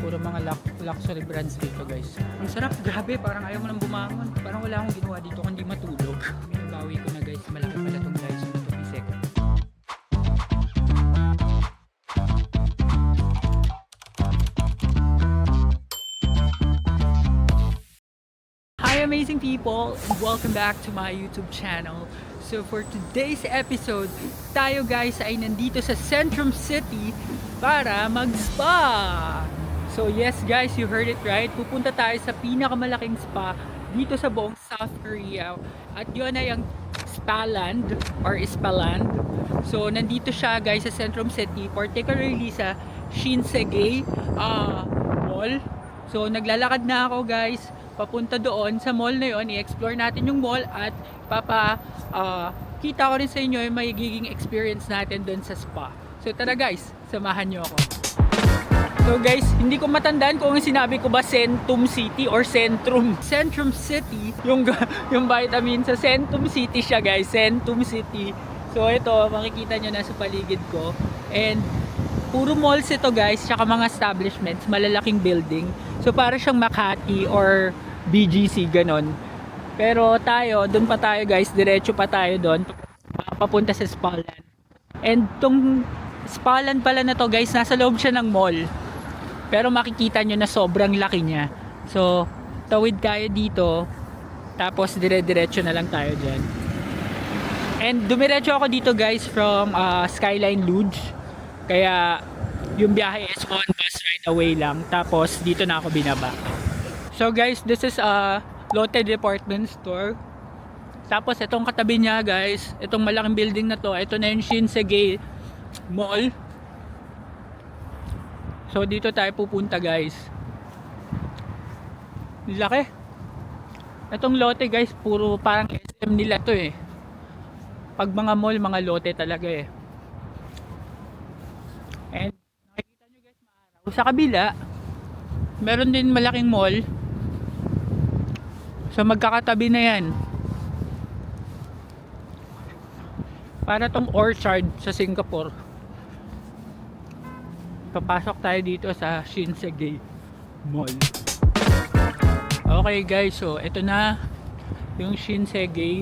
Puro mga luxury brands dito guys. Ang sarap, grabe, parang ayaw mo nang bumangon. Parang wala akong ginawa dito kundi matulog. Pinabawi ko na guys, malaki pala itong guys. So, 2 seconds. Hi amazing people! Welcome back to my YouTube channel. So for today's episode, tayo guys ay nandito sa Centrum City para mag-spa! So yes guys, you heard it right. Pupunta tayo sa pinakamalaking spa dito sa buong South Korea. At yun ay ang Spaland or Ispaland. So nandito siya guys sa Centrum City, particularly sa Shinsegae Mall. So naglalakad na ako guys papunta doon sa mall na yon. I-explore natin yung mall at kita ko rin sa inyo yung magiging experience natin doon sa spa. So tara guys, samahan nyo ako. So guys, hindi ko matandaan kung sinabi ko ba Centrum City or Centrum. Centrum City, yung vitamin sa Centrum City siya guys, Centrum City. So ito, makikita nyo na sa paligid ko. And puro malls ito guys, tsaka mga establishments, malalaking building. So para siyang Makati or BGC, ganon. Pero tayo, dun pa tayo guys, diretso pa tayo dun, papunta sa Spaland. And tong Spaland pala na to guys, nasa loob siya ng mall. Pero makikita nyo na sobrang laki niya. So, tawid tayo dito, tapos dire-diretso na lang tayo dyan. And dumiretso ako dito guys from Skyline Luge. Kaya yung biyahe is one bus ride away lang. Tapos dito na ako binaba. So guys, this is a Lotte department store. Tapos itong katabi niya guys, itong malaking building na to, ito na yung Shinsegae Mall. So dito tayo pupunta guys. Laki. Itong Lotte guys, puro parang SM nila to eh. Pag mga mall, mga Lotte talaga eh. And nakikita nyo guys, maaraw. Sa kabila, meron din malaking mall. So magkakatabi na yan. Para tong Orchard sa Singapore. Papasok tayo dito sa Shinsegae Mall. Okay guys, so ito na yung Shinsegae.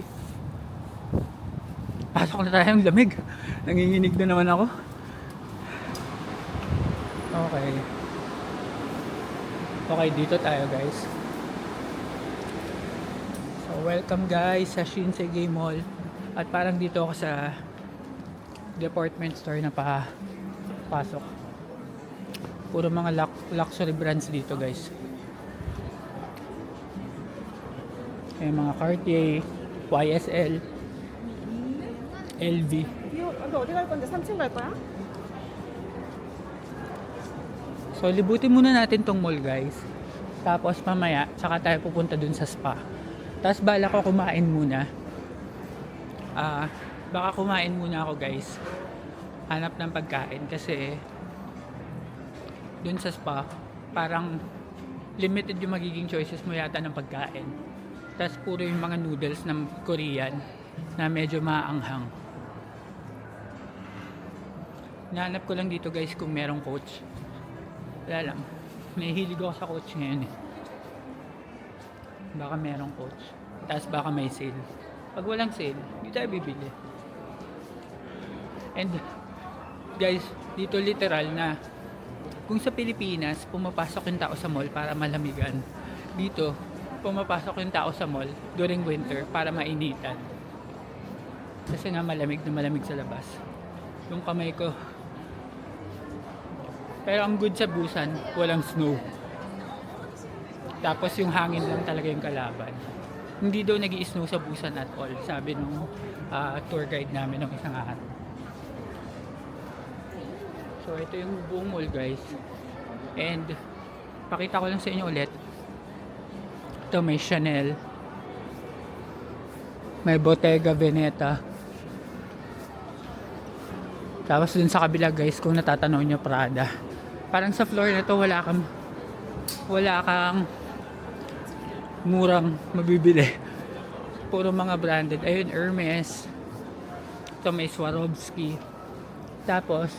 Pasok na tayo, ang lamig. Nanginginig na naman ako. Okay. Okay, dito tayo guys. So, welcome guys sa Shinsegae Mall. At parang dito ako sa department store na pasok. Puro mga luxury brands dito guys. May mga Cartier, YSL, LV. 어디 갈 건데? 3층 갈 거야? So libutin muna natin tong mall guys. Tapos mamaya saka tayo pupunta dun sa spa. Tapos bala ko kumain muna. Baka kumain muna ako guys. Hanap ng pagkain kasi dun sa spa parang limited yung magiging choices mo yata ng pagkain. Tapos puro yung mga noodles ng Korean na medyo maanghang. Nahanap ko lang dito guys kung merong coach. Wala lang. May hilig ako sa coach ngayon eh. Baka merong coach. Tapos baka may sale. Pag walang sale, hindi tayo bibili. And guys, dito literal na kung sa Pilipinas, pumapasok yung tao sa mall para malamigan. Dito, pumapasok yung tao sa mall during winter para mainitan. Kasi nga malamig na malamig sa labas. Yung kamay ko. Pero ang good sa Busan, walang snow. Tapos yung hangin lang talaga yung kalaban. Hindi daw nag-i-snow sa Busan at all, sabi nung tour guide namin ng isang araw. So ito yung buong mall guys. And pakita ko lang sa inyo ulit. Ito may Chanel. May Bottega Veneta. Tapos dun sa kabila guys, kung natatanaw nyo, Prada. Parang sa floor na to wala kang murang mabibili. Puro mga branded. Ayun, Hermes. Ito may Swarovski. Tapos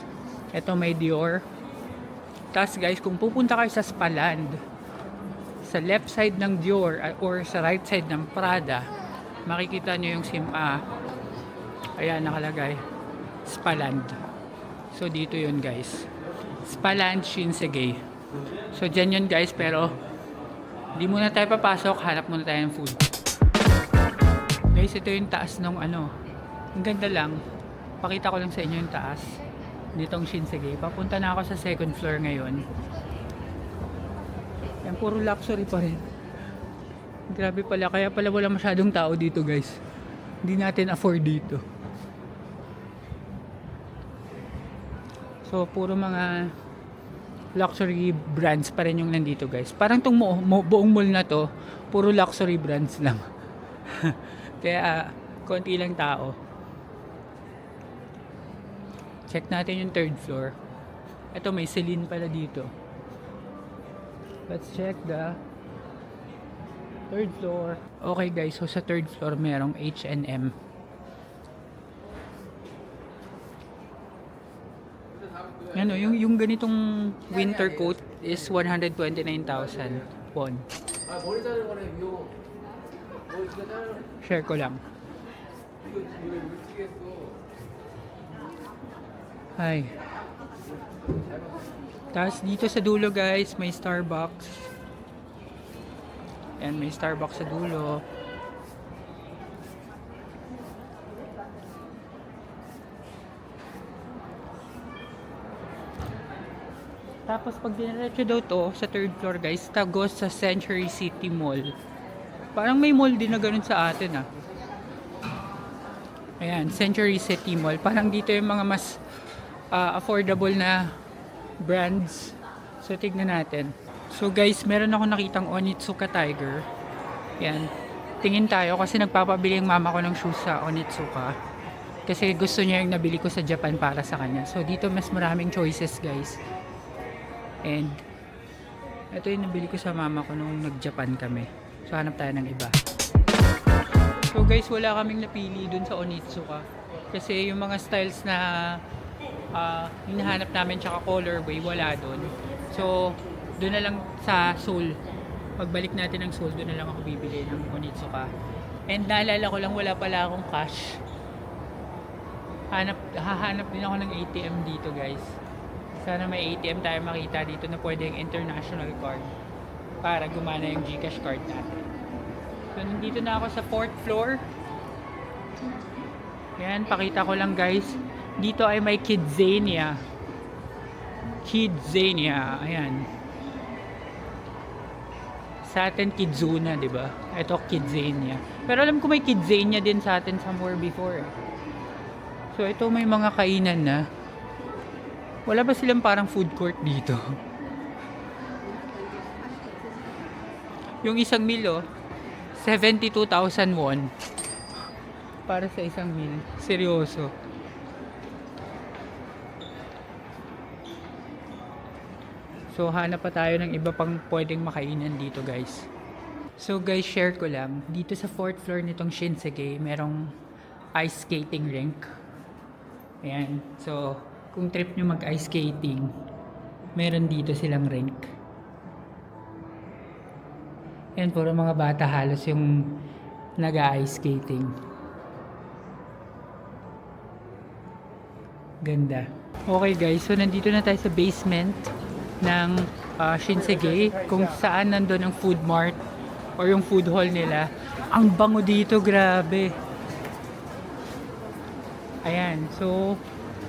ito may Dior. Tapos guys, kung pupunta kayo sa Spaland, sa left side ng Dior or sa right side ng Prada, makikita nyo yung ayan nakalagay, Spaland. So dito yun guys, Spaland Shinsegae. So dyan yun guys, pero di muna tayo papasok, hanap muna tayo ng food. Guys, ito yung taas ng ang ganda lang. Pakita ko lang sa inyo yung taas nitong Shinsegae. Papunta na ako sa second floor ngayon. Yan, puro luxury pa rin. Grabe pala, kaya pala wala masyadong tao dito guys. Hindi natin afford dito. So puro mga luxury brands pa rin yung nandito guys. Parang tong buong mall na to, puro luxury brands lang. Kaya konti lang tao. Check natin yung third floor. Ito, may Celine pala dito. Let's check the third floor. Okay guys, so sa third floor merong H&M. Ano, yung ganitong winter coat is 129,000 won. Share ko lang. Ay. Tapos dito sa dulo guys, may Starbucks. Yan, may Starbucks sa dulo. Tapos pag diniretso daw to sa third floor guys, tagos sa Century City Mall. Parang may mall din na ganun sa atin ah. Ayan, Century City Mall. Parang dito yung mga mas affordable na brands. So tignan natin. So guys, meron ako nakitang Onitsuka Tiger. Yan. Tingin tayo kasi nagpapabili yung mama ko ng shoes sa Onitsuka. Kasi gusto niya yung nabili ko sa Japan para sa kanya. So dito mas maraming choices guys. And ito yung nabili ko sa mama ko nung nag-Japan kami. So hanap tayo ng iba. So guys, wala kaming napili dun sa Onitsuka. Kasi yung mga styles na hinahanap namin tsaka colorway, wala dun. So doon na lang sa Seoul. Pagbalik natin ng Seoul, doon na lang ako bibili ng Onitsuka. And naalala ko lang, wala pala akong cash. Hahanap din ako ng ATM dito guys. Sana may ATM tayo makita dito na pwede yung international card para gumana yung GCash card natin. So nandito na ako sa 4th floor. Yan, pakita ko lang guys. Dito ay may Kidzania. Kidzania, ayan. Sa atin Kidzuna, 'di ba? Ito Kidzania. Pero alam ko may Kidzania din sa atin somewhere before. So ito may mga kainan na. Wala ba silang parang food court dito? Yung isang meal 72,000 won. Para sa isang meal. Seryoso. So hanap pa tayo ng iba pang pwedeng makainan dito guys. So guys, share ko lang. Dito sa 4th floor nitong Shinsegae, merong ice skating rink. Ayan. So kung trip nyo mag-ice skating, meron dito silang rink. Ayan, puro mga bata halos yung nag-ice skating. Ganda. Okay guys, so nandito na tayo sa basement ng Shinsegae, kung saan nandun ang food mart or yung food hall nila. Ang bango dito, grabe. Ayan, so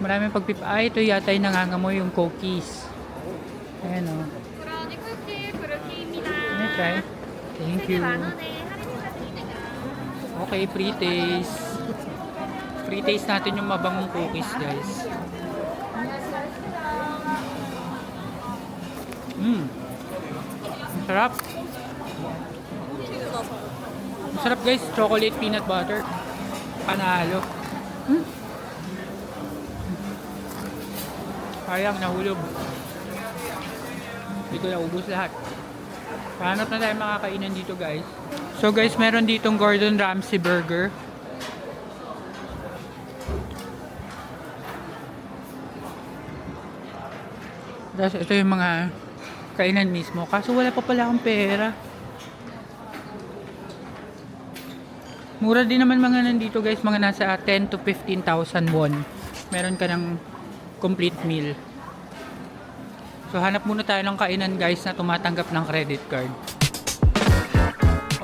maraming ito yata yung nangangamoy yung cookies. Ayan o. Can I try? Thank you. Okay, pre-taste. Pre-taste natin yung mabangong cookies guys. Sarap. Sarap guys, chocolate peanut butter. Panalo. Sayang, nahulog. Hindi ko naubos lahat. Hanap na tayo makakainan dito guys. So guys, meron ditong Gordon Ramsay burger. Tapos ito yung mga kainan mismo. Kaso wala pa pala akong pera. Mura din naman mga nandito guys. Mga nasa 10 to 15,000 won. Meron ka ng complete meal. So hanap muna tayo ng kainan guys na tumatanggap ng credit card.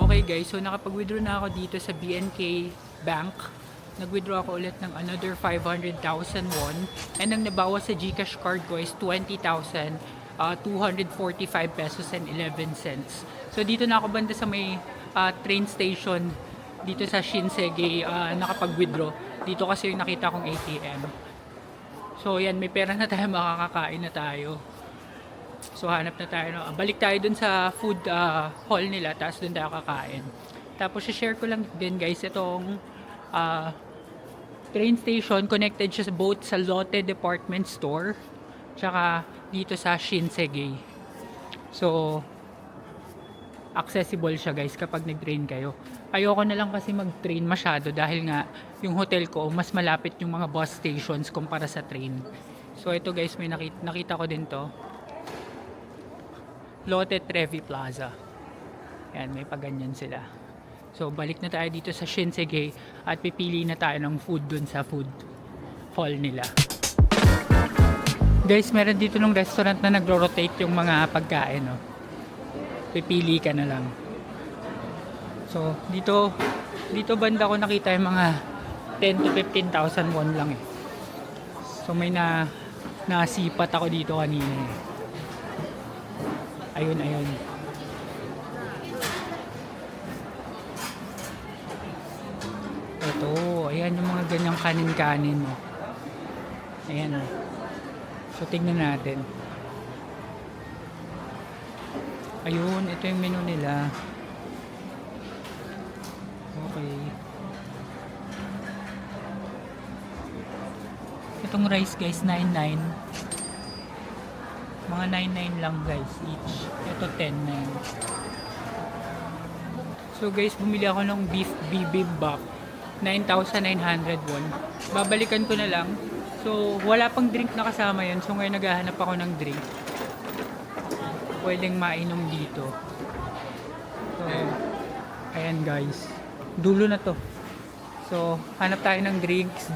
Okay guys, so nakapag-withdraw na ako dito sa BNK Bank. Nag-withdraw ako ulit ng another 500,000 won. And ang nabawas sa GCash card ko is 20,245 pesos and 11 cents. So dito na ako banda sa may train station dito sa Shinsegae nakapag-withdraw. Dito kasi yung nakita kong ATM. So yan, may pera na tayo, makakakain na tayo. So hanap na tayo. Balik tayo dun sa food hall nila, tapos dun tayo kakain. Tapos share ko lang din guys itong train station. Connected siya both sa Lotte Department Store tsaka dito sa Shinsegae. So accessible siya guys kapag nag-train kayo. Ayoko na lang kasi mag-train masyado dahil nga yung hotel ko mas malapit yung mga bus stations kumpara sa train. So ito guys, may nakita ko din to. Lotte Trevi Plaza. Yan, may paganyan sila. So balik na tayo dito sa Shinsegae at pipili na tayo ng food dun sa food hall nila. Guys, meron dito ng restaurant na nagro-rotate yung mga pagkain, no? Pipili ka na lang. So dito banda ko nakita yung mga 10 to 15,000 won lang eh. So may nasipat ako dito kanina eh. Ayun. Ito, ayan yung mga ganyang kanin-kanin, no? Ayan, no? So tignan natin. Ayun, ito yung menu nila. Okay. Itong rice guys, 99. Mga 99 lang guys each. Ito 10 na yun. So guys, bumili ako ng beef bibimbap. 9,900 won. Babalikan ko na lang. So wala pang drink na kasama yun. So ngayon naghahanap ako ng drink. Pwedeng mainom dito. So ayan guys. Dulo na to. So hanap tayo ng drinks.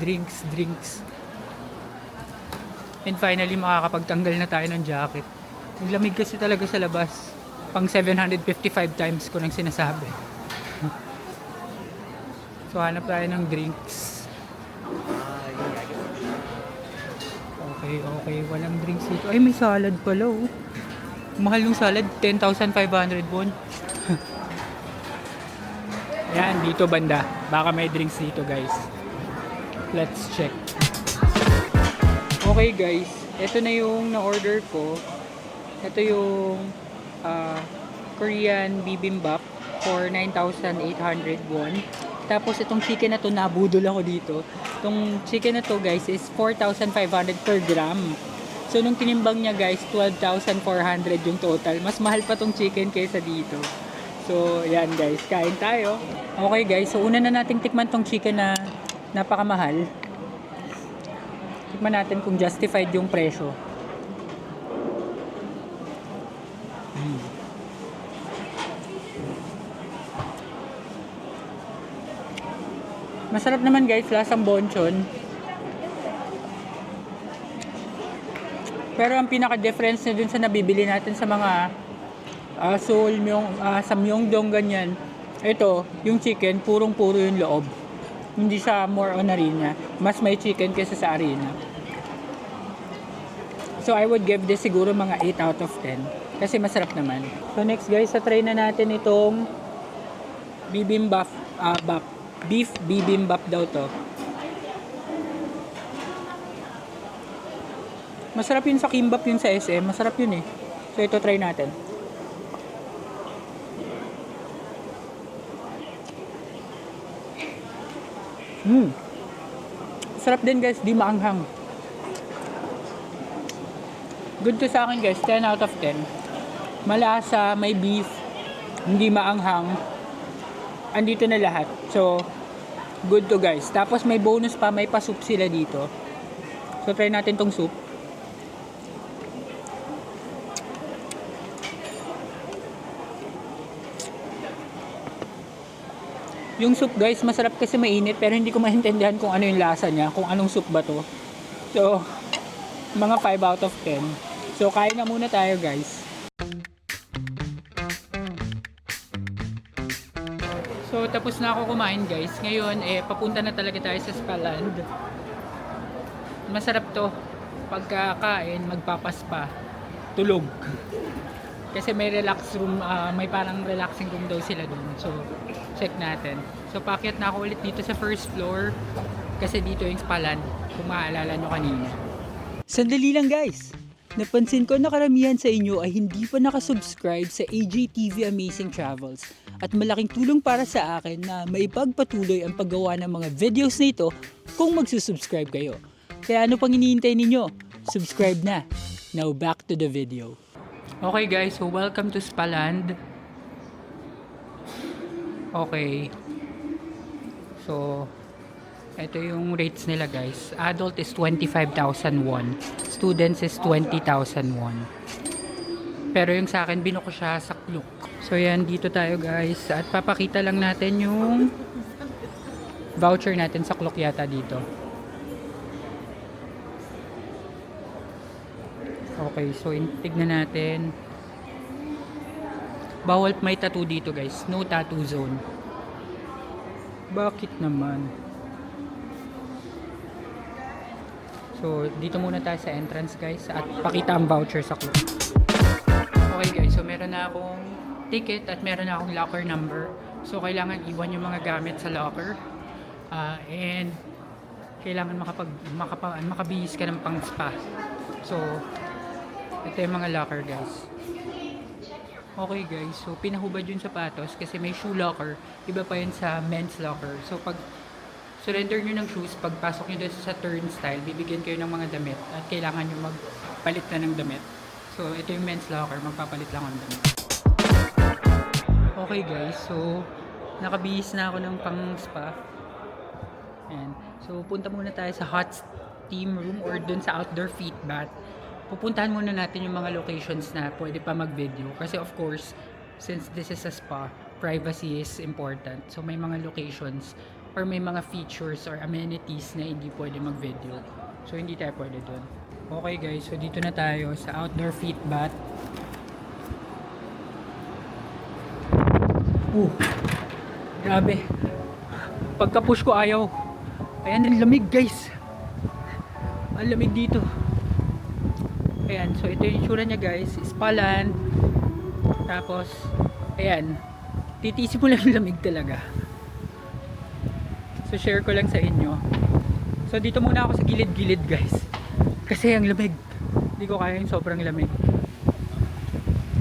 And finally makakapagtanggal na tayo ng jacket. Ang lamig kasi talaga sa labas. Pang 755 times ko nang sinasabi. So hanap tayo ng drinks. Okay. Walang drinks dito. Ay, may salad pala oh. Mahal yung salad. 10,500 won. Ayan, dito banda. Baka may drinks dito guys. Let's check. Okay guys. Ito na yung na-order ko. Ito yung Korean bibimbap for 9,800 won. Tapos itong chicken na to, nabudol ako dito. Itong chicken na to guys is 4,500 per gram. So nung tinimbang niya guys, 12,400 yung total. Mas mahal pa tong chicken kaysa dito. So yan guys, kain tayo. Okay guys, so una na nating tikman tong chicken na napakamahal. Tikman natin kung justified yung presyo. Masarap naman guys, lasang bonchon. Pero ang pinaka-difference na dun sa nabibili natin sa mga Seoul, Samyongdong ganyan. Ito, yung chicken, purong-puro yung loob. Hindi siya more on harina. Mas may chicken kaysa sa harina. So I would give this siguro mga 8 out of 10. Kasi masarap naman. So next guys, try na natin itong bibimbap, beef bibimbap daw to. Masarap yun sa kimbap, yun sa SM. Masarap yun eh. So ito try natin. Sarap din guys, di maanghang. Good to sa akin guys, 10 out of 10. Malasa, may beef, hindi maanghang. Andito na lahat. So, good to guys. Tapos may bonus pa, may pa-soup sila dito. So, try natin tong soup. Yung soup guys, masarap kasi mainit pero hindi ko maintindihan kung ano yung lasa niya, kung anong soup ba to. So, mga 5 out of 10. So, kain na muna tayo guys. So, tapos na ako kumain guys. Ngayon, papunta na talaga tayo sa Spaland. Masarap to. Pagkakain, magpapaspa. Tulog. Kasi may relax room, may parang relaxing room daw sila dun. So, check natin. So, paakyat na ako ulit dito sa first floor. Kasi dito yung Spaland. Kung maaalala nyo kanina. Sandali lang guys. Napansin ko na karamihan sa inyo ay hindi pa nakasubscribe sa AJTV Amazing Travels at malaking tulong para sa akin na maipagpatuloy ang paggawa ng mga videos na ito kung magsusubscribe kayo. Kaya ano pang iniintay ninyo? Subscribe na! Now back to the video. Okay guys, so welcome to Spaland. Okay. So, ito yung rates nila guys. Adult is 25,000 won. Students is 20,000 won. Pero yung sa akin, binuko siya sa Klook. So yan, dito tayo guys. At papakita lang natin yung voucher natin sa Klook yata dito. Okay, so tignan natin. Bawal may tattoo dito guys. No tattoo zone. Bakit naman? So, dito muna tayo sa entrance guys at pakita ang voucher sa Klook. Okay guys, so meron na akong ticket at meron na akong locker number. So, kailangan iwan yung mga gamit sa locker. And kailangan makabihis ka ng pang spa. So, ito yung mga locker guys. Okay guys, so pinahubad yung sapatos kasi may shoe locker. Iba pa yun sa men's locker. So, pag surrender nyo ng shoes, pagpasok nyo doon sa turnstile, bibigyan kayo ng mga damit at kailangan nyo magpalit na ng damit. So, ito yung men's locker, magpapalit lang ng damit. Okay guys, so nakabihis na ako ng pang spa. And, so, punta muna tayo sa hot steam room or doon sa outdoor feet bath. Pupuntahan muna natin yung mga locations na pwede pa mag-video. Kasi of course, since this is a spa, privacy is important. So, may mga locations or may mga features or amenities na hindi pwede mag-video. So, hindi tayo pwede doon. Okay guys, so dito na tayo sa outdoor feet bath. Grabe. Pagka-push ko ayaw. Ayan, ang lamig guys. Ang lamig dito. Ayan, so ito yung itsura niya guys. Spaland. Tapos, ayan. Titiisi mo lang yung lamig talaga. So share ko lang sa inyo. So dito muna ako sa gilid-gilid guys. Kasi ang lamig. Hindi ko kaya yung sobrang lamig.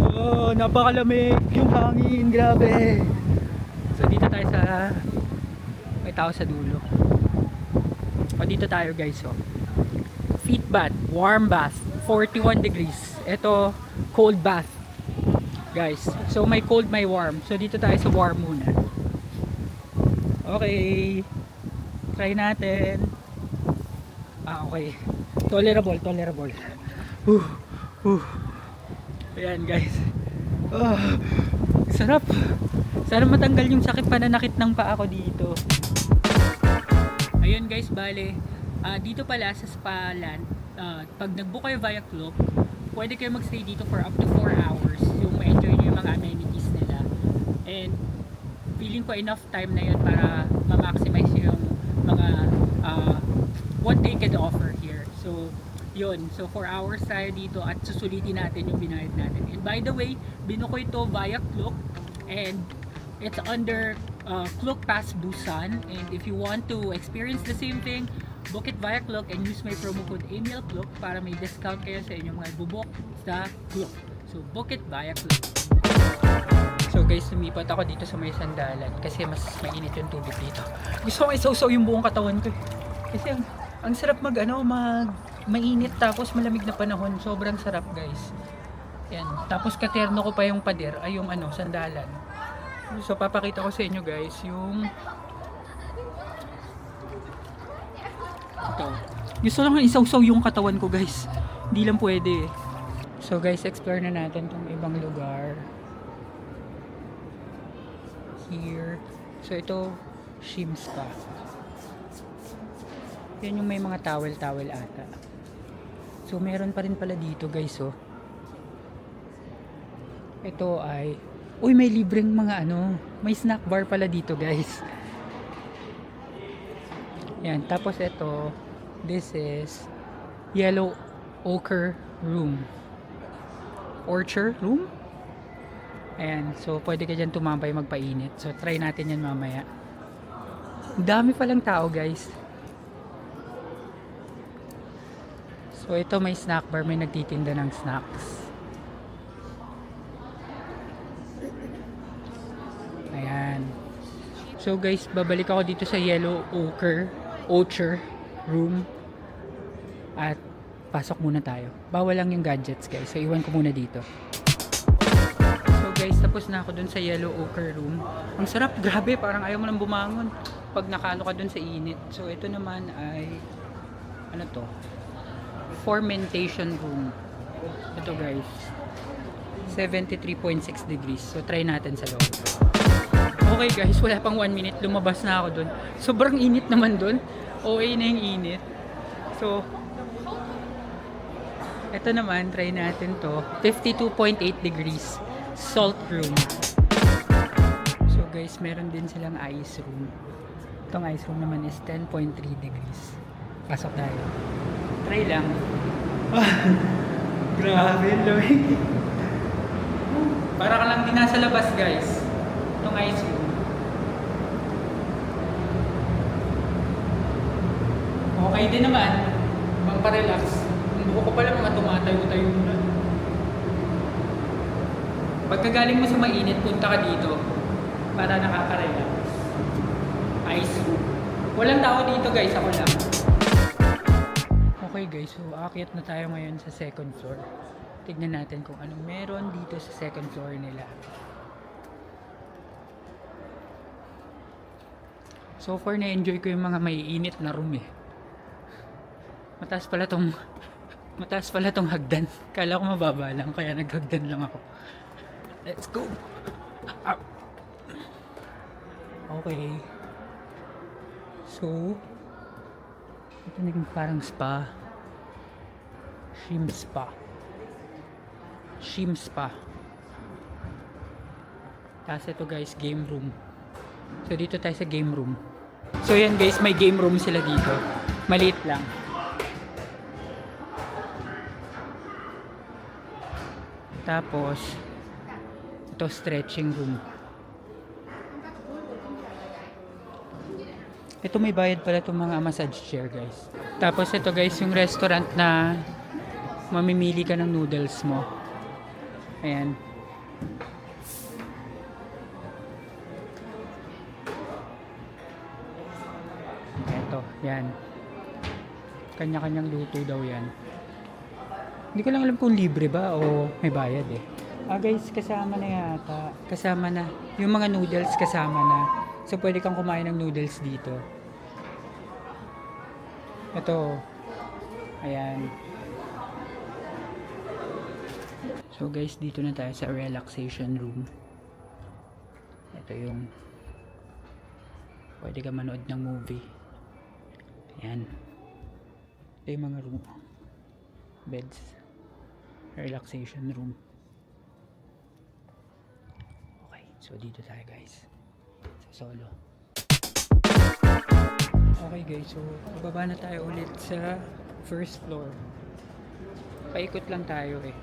Oh, napakalamig yung hangin, grabe. So dito tayo sa may tao sa dulo. O dito tayo guys, oh. Feet bath, warm bath, 41 degrees. Ito cold bath. Guys, so may cold, may warm. So dito tayo sa warm muna. Okay. Try natin. Okay. Tolerable. Ayan guys. Sarap. Sana matanggal yung sakit pananakit ng paa ko dito. Ayun guys, bale. Dito pala sa Spaland, pag nag-book kayo via Klook, pwede kayo magstay dito for up to 4 hours. Yung ma-enjoy nyo yung mga amenities nila. And feeling ko enough time na yun para ma-maximize yung mga what they can offer here. So, yun. So, 4 hours tayo dito at susulitin natin yung binayad natin. And by the way, binuko ito via Klook and it's under Klook Pass Busan. And if you want to experience the same thing, book it via Klook and use my promo code EMILKLOOK para may discount kayo sa inyong mga bubok sa Klook. So, book it via Klook. So guys, lumipat ako dito sa may sandalan kasi mas mainit yung tubig dito. Gusto ko isawsaw yung buong katawan ko. Kasi ang sarap mainit tapos malamig na panahon. Sobrang sarap guys. Yan. Tapos katerno ko pa yung pader ay yung sandalan. So papakita ko sa inyo guys yung ito. Gusto lang isawsaw yung katawan ko guys. Hindi lang pwede. So guys, explore na natin tong ibang lugar. Here. So ito Shim Spa. Yan yung may mga towel-towel ata. So meron pa rin pala dito guys oh. Ito ay uy, may libreng mga ano, may snack bar pala dito guys. Yan, tapos ito, this is Yellow Ochre Room. Orchard Room? Ayan, so pwede ka dyan tumambay magpainit. So try natin yan mamaya. Dami palang tao guys. So ito may snack bar, may nagtitinda ng snacks. Ayan. So guys, babalik ako dito sa Yellow Ochre Room. At pasok muna tayo. Bawal lang yung gadgets guys. So iwan ko muna dito. So guys, tapos na ako dun sa Yellow Ochre Room. Ang sarap, grabe, parang ayaw mo nang bumangon pag nakaano ka dun sa init. So ito naman ay ano to? Fermentation room. Ito guys. 73.6 degrees. So try natin sa loob. Okay guys, wala pang 1 minute. Lumabas na ako dun. Sobrang init naman dun. OA na yung init. So ito naman, try natin to. 52.8 degrees. Salt room. So guys, meron din silang ice room. Itong ice room naman is 10.3 degrees. Pasok tayo. Try lang. Grabe, lamig. Para ka lang din nasa labas guys. Itong ice room. Okay din naman. Pamparelax. Ang buko ko pala mga tumatayo-tayo na. Pagkagaling mo sa mainit, punta ka dito para nakaka-relax. Ice room. Walang tao dito guys, ako lang. Okay guys, so aakyat na tayo ngayon sa second floor. Tignan natin kung anong meron dito sa second floor nila. So far na-enjoy ko yung mga maiinit na room eh. Mataas pala tong hagdan. Kala ko mababa lang, kaya naghagdan lang ako. Let's go! Up. Okay. So, ito naging parang spa. Shim Spa. Shim Spa. Tapos ito guys, game room. So dito tayo sa game room. So yan guys, may game room sila dito. Maliit lang. Tapos ito stretching room. Ito may bayad pala itong mga massage chair guys. Tapos ito guys yung restaurant na mamimili ka ng noodles mo. Ayan. Ito, yan. Kanya-kanyang luto daw yan. Hindi ko lang alam kung libre ba o may bayad eh. Guys, kasama na yata. Kasama na. Yung mga noodles kasama na. So pwede kang kumain ng noodles dito. Ito. Ayan. So guys, dito na tayo sa relaxation room. Ito yung pwede ka manood ng movie. Ayan. Ito yung mga room. Beds. Relaxation room. Okay, so dito tayo guys. Sa solo. Okay guys, so bababa na tayo ulit sa first floor. Paikot lang tayo eh.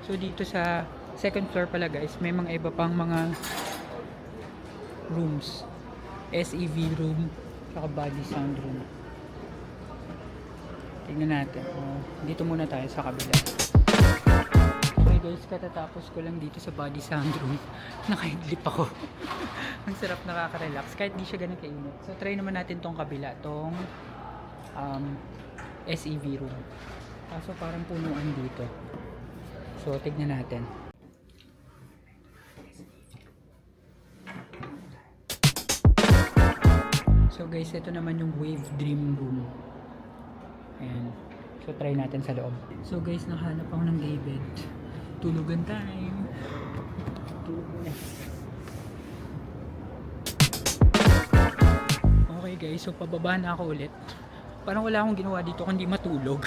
So dito sa second floor pala guys, may mga iba pang mga rooms. SEV room, saka body sound room. Tingnan natin. Dito muna tayo sa kabila. Okay guys, katatapos ko lang dito sa body sound room. Nakaidlip ako. Ang sarap, nakaka-relax. Kahit di siya ganun kainit. So try naman natin tong kabila. Tong SEV room. Kaso parang punuan dito. So tignan natin. So guys, ito naman yung Wave Dream Room. Ayan. So try natin sa loob. So guys, nakahanap ako ng day bed. Tulugan time. Tulog muna. guys, so pababa na ako ulit. Parang wala akong ginawa dito kundi matulog.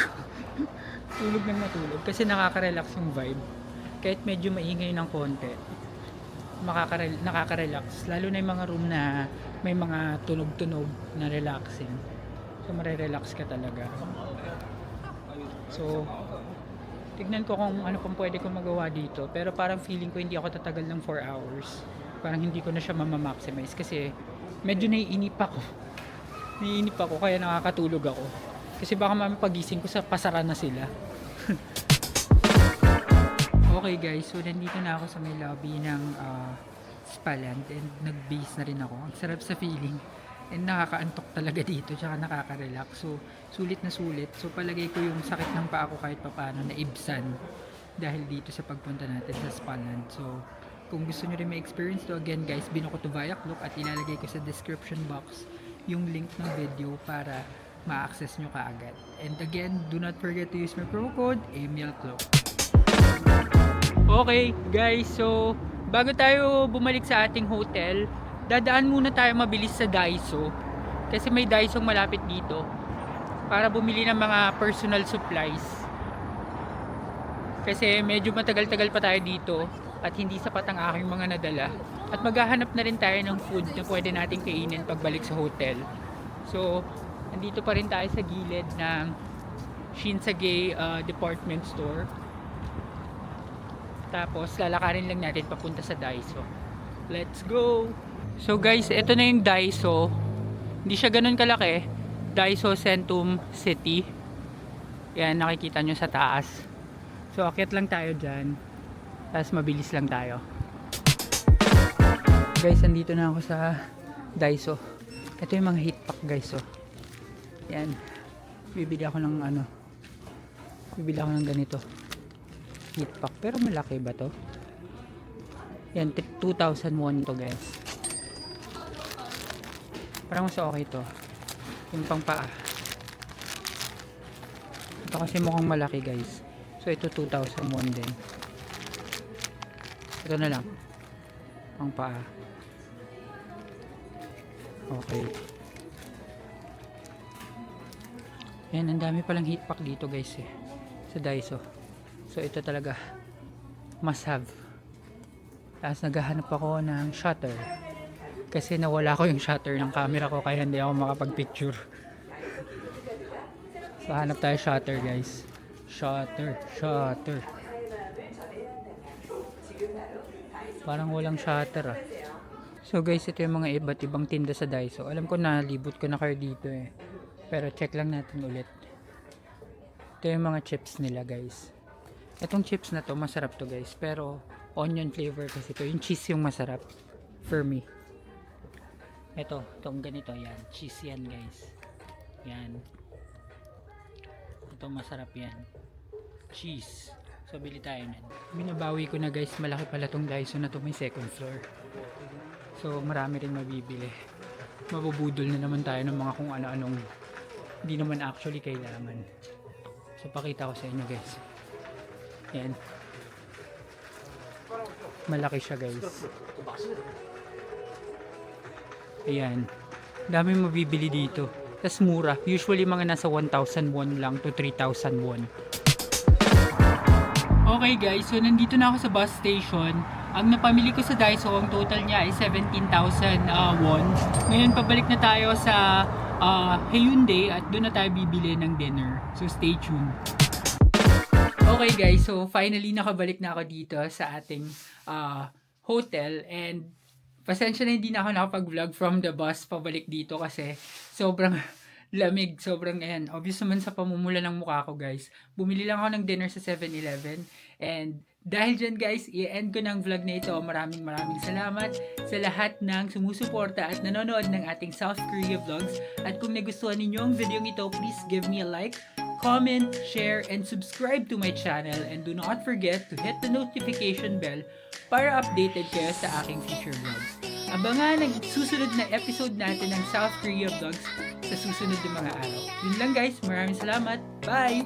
Tulog ng matulog kasi nakaka-relax yung vibe. Kahit medyo maingay ng konti, nakaka-relax. Lalo na yung mga room na may mga tunog-tunog na relaxing. So marerelax ka talaga. So tignan ko kung ano pang pwede kong magawa dito. Pero parang feeling ko hindi ako tatagal ng 4 hours. Parang hindi ko na siya mamamaximize kasi medyo naiinip ako. Naiinip ako kaya nakakatulog ako. Kasi baka mamaya pagising ko sa pasara na sila. Okay guys, so nandito na ako sa may lobby ng Spaland and nag-base na rin ako. Ang sarap sa feeling. And nakakaantok talaga dito, tsaka nakaka-relax. So, sulit na sulit. So, palagay ko yung sakit ng paa ko kahit papaano na ibsan dahil dito sa pagpunta natin sa Spaland. So, kung gusto nyo rin may experience to, again guys, binook ko to Viaclook at ilalagay ko sa description box yung link ng video para ma-access nyo kaagad. And again, do not forget to use my promo code EMILCLOAK. Okay guys, so bago tayo bumalik sa ating hotel, dadaan muna tayo mabilis sa Daiso kasi may Daiso malapit dito para bumili ng mga personal supplies kasi medyo matagal-tagal pa tayo dito at hindi sapat ang aking mga nadala at maghahanap na rin tayo ng food na pwede nating kainin pagbalik sa hotel. So nandito pa rin tayo sa gilid ng Shinsegae department store, tapos lalakarin lang natin papunta sa Daiso. Let's go! So guys, ito na yung Daiso. Hindi siya ganun kalaki. Daiso Centum City. Yan, nakikita nyo sa taas. So akyat lang tayo dyan. Tapos mabilis lang tayo. Guys, andito na ako sa Daiso. Ito yung mga heat pack guys. So, yan. Bibili ako ng ano. Bibili ako ng ganito. Heat pack. Pero malaki ba to? Yan, 2,000 won to guys. Parang mas okay to. Yung pang paa. Ito kasi mukhang malaki guys. So ito 2,000 won din. Ito na lang. Pang paa. Okay. Yan, ang dami palang heat pack dito guys eh. Sa Daiso. So ito talaga must have. Tapos naghahanap ako ng shutter. Kasi nawala ko yung shutter ng camera ko kaya hindi ako makapag-picture. So hanap tayo shutter guys. Shutter. Parang walang shutter ah. So guys, ito yung mga iba't ibang tinda sa Daiso. Alam ko na, libot ko na kayo dito eh. Pero check lang natin ulit. Ito yung mga chips nila guys. Itong chips na to, masarap to guys. Pero onion flavor kasi to. Yung cheese yung masarap for me. Itong ganito, yan. Cheese yan guys. Yan. Ito masarap yan. Cheese. So bili tayo nan. Binabawi ko na guys. Malaki pala tong Daiso na to. May second floor. So marami rin mabibili. Mabubudol na naman tayo ng mga kung ano-anong hindi naman actually kailangan. So pakita ko sa inyo guys. Yan. Malaki siya guys. Ayan. Dami mabibili dito. Tapos mura. Usually mga nasa 1,000 won lang to 3,000 won. Okay guys, so nandito na ako sa bus station. Ang napamili ko sa Daiso, ang total niya ay 17,000 won. Ngayon pabalik na tayo sa Hyundai at doon na tayo bibili ng dinner. So stay tuned. Okay guys, so finally nakabalik na ako dito sa ating hotel and pasensya na hindi na ako nakapag-vlog from the bus pabalik dito kasi sobrang lamig, sobrang ayan. Obvious naman sa pamumula ng mukha ko guys. Bumili lang ako ng dinner sa 7-Eleven and dahil dyan guys, i-end ko ng vlog na ito. Maraming salamat sa lahat ng sumusuporta at nanonood ng ating South Korea vlogs. At kung nagustuhan ninyo ang video ito, please give me a like, comment, share, and subscribe to my channel. And do not forget to hit the notification bell para updated kayo sa aking future vlogs. Abangan ang susunod na episode natin ng South Korea vlogs sa susunod na mga araw. Yun lang guys, maraming salamat. Bye!